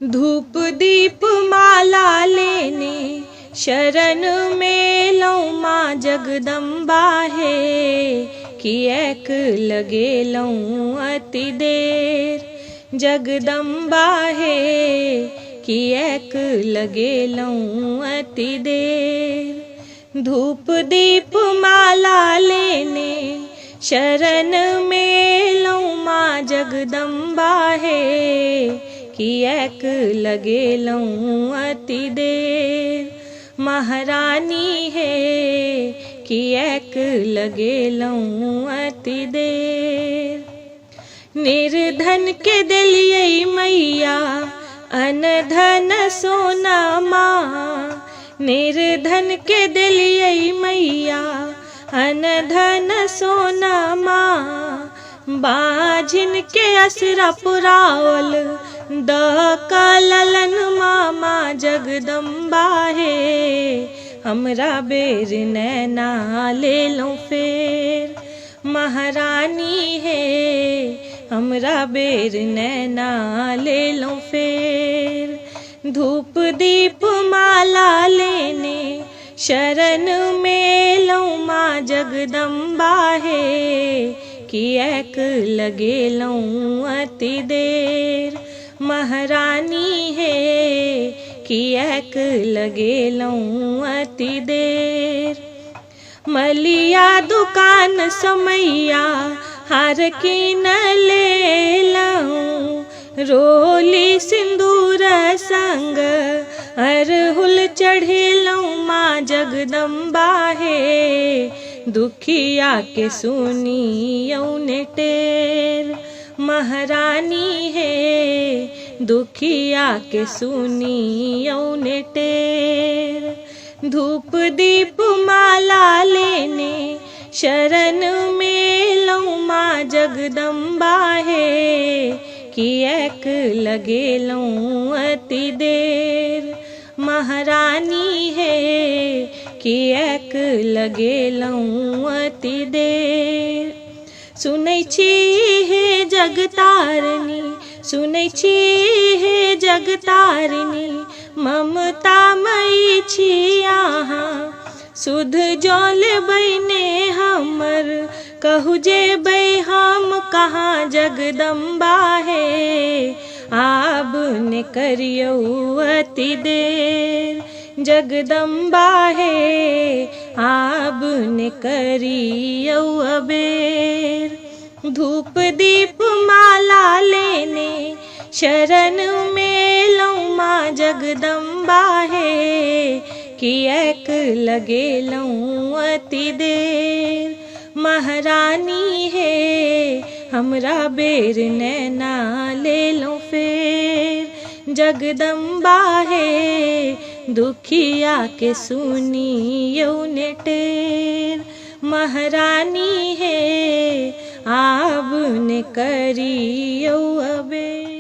धूप दीप माला लेने शरण में लऊं माँ जगदम्बा है, किएक लगे लऊं अति देर। जगदम्बा है किएक लगे लऊं अति देर। धूप दीप माला लेने शरण में लऊं माँ जगदम्बा है, किएक लगे लऊं अति देर। महारानी है किएक लगे लऊं अति देर। निर्धन के दिलिये मैया अनधन सोना माँ, निर्धन के दिलिये मैया अनधन सोना माँ। बाझिन के असरा पुरावल दका ललन मामा जगदम्बा है, हमरा बेर नैना ले लो फेर। महारानी है हमरा बेर नैना ले लो फेर। धूप दीप माला लेने शरण में लऊं माँ जगदम्बा है, किएक लगे लऊं अति देर। महारानी है किएक लगे लऊं अति देर। मलिया दुकान समैया हार कीन ले लऊं, रोली सिंदूर संग अरहुल चढ़े लऊं माँ जगदम्बा है, दुखिया के सुनी यौने टेर। महारानी है दुखिया के सुनी यौने टेर। धूप दीप माला लेने शरण में लऊं माँ जगदम्बा है, किएक लगे लऊं अति देर। महारानी है किएक लगे लऊं अति देर। सुनै छी हे जगतारिणी, सुनै छी हे जगतारिणी, ममता मई छी अहाँ। सुध जल बने हमर कहु जेबै हम कहाँ जगदम्बा है, आब ने करियौ अति देर। जगदम्बा है आब ने करियौ अबेर। धूप दीप माला लेने शरण में लऊं माँ जगदम्बा है, किएक लगे लऊं अति देर। महारानी है हमरा बेर नैना ले लो फेर। जगदम्बा है दुखिया के सुनी यौने टेर। महारानी है आब ने करियौ अबेर।